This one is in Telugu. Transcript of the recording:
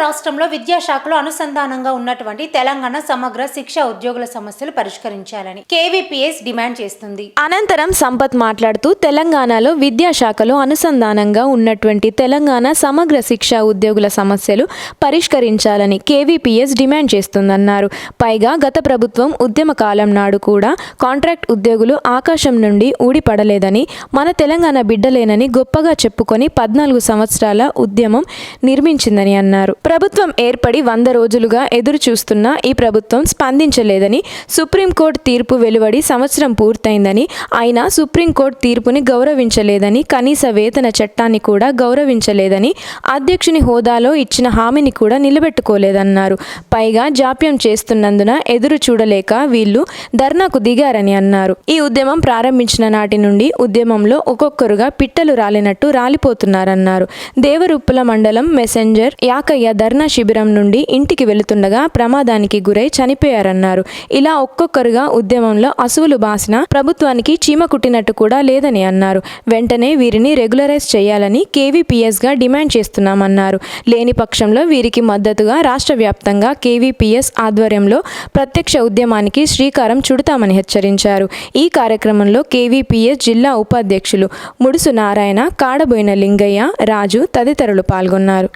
రాష్ట్రంలో విద్యాశాఖలో అనుసంధానంగా ఉన్నటువంటి తెలంగాణ సమగ్ర శిక్ష ఉద్యోగుల సమస్యలు పరిష్కరించాలని కేవీపీఎస్ డిమాండ్ చేస్తుంది. అనంతరం సంపత్ మాట్లాడుతూ తెలంగాణలో విద్యాశాఖలో అనుసంధానంగా ఉన్నటువంటి తెలంగాణ సమగ్ర శిక్ష ఉద్యోగుల సమస్యలు పరిష్కరించాలని కేవీపీఎస్ డిమాండ్ చేస్తుందన్నారు. పైగా గత ప్రభుత్వం ఉద్యమ కాలం నాడు కూడా కాంట్రాక్ట్ ఉద్యోగులు ఆకాశం నుండి ఊడిపడలేదని, మన తెలంగాణ బిడ్డలేనని గొప్పగా చెప్పుకొని 14 సంవత్సరాల ఉద్యమం నిర్మించిందని అన్నారు. ప్రభుత్వం ఏర్పడి 100 రోజులుగా ఎదురు చూస్తున్నా ఈ ప్రభుత్వం స్పందించలేదని, సుప్రీంకోర్టు తీర్పు వెలువడి సంవత్సరం పూర్తయిందని, అయినా సుప్రీంకోర్టు తీర్పుని గౌరవించలేదని, కనీస వేతన చట్టాన్ని కూడా గౌరవించలేదని, అధ్యక్షుని హోదాలో ఇచ్చిన హామీని కూడా నిలబెట్టుకోలేదన్నారు. పైగా జాప్యం చేస్తున్నందున ఎదురు చూడలేక వీళ్ళు ధర్నాకు దిగారని అన్నారు. ఈ ఉద్యమం ప్రారంభించిన నాటి నుండి ఉద్యమంలో ఒక్కొక్కరుగా పిట్టలు రాలినట్టు రాలిపోతున్నారన్నారు. దేవరుప్పుల మండలం మెసెంజర్ యాకయ్య ధర్నా శిబిరం నుండి ఇంటికి వెళుతుండగా ప్రమాదానికి గురై చనిపోయారన్నారు. ఇలా ఒక్కొక్కరుగా ఉద్యమంలో అసువులు బాసిన ప్రభుత్వానికి చీమ కుట్టినట్టు కూడా లేదని అన్నారు. వెంటనే వీరిని రెగ్యులరైజ్ చేయాలని కేవీపీఎస్ గా డిమాండ్ చేస్తున్నామన్నారు. లేని పక్షంలో వీరికి మద్దతుగా రాష్ట్ర వ్యాప్తంగా కేవీపీఎస్ ఆధ్వర్యంలో ప్రత్యక్ష ఉద్యమానికి శ్రీకారం చుడతామని హెచ్చరించారు. ఈ కార్యక్రమంలో కేవీపీఎస్ జిల్లా ఉపాధ్యక్షులు ముడుసు నారాయణ, కాడబోయిన లింగయ్య, రాజు తదితరులు పాల్గొన్నారు.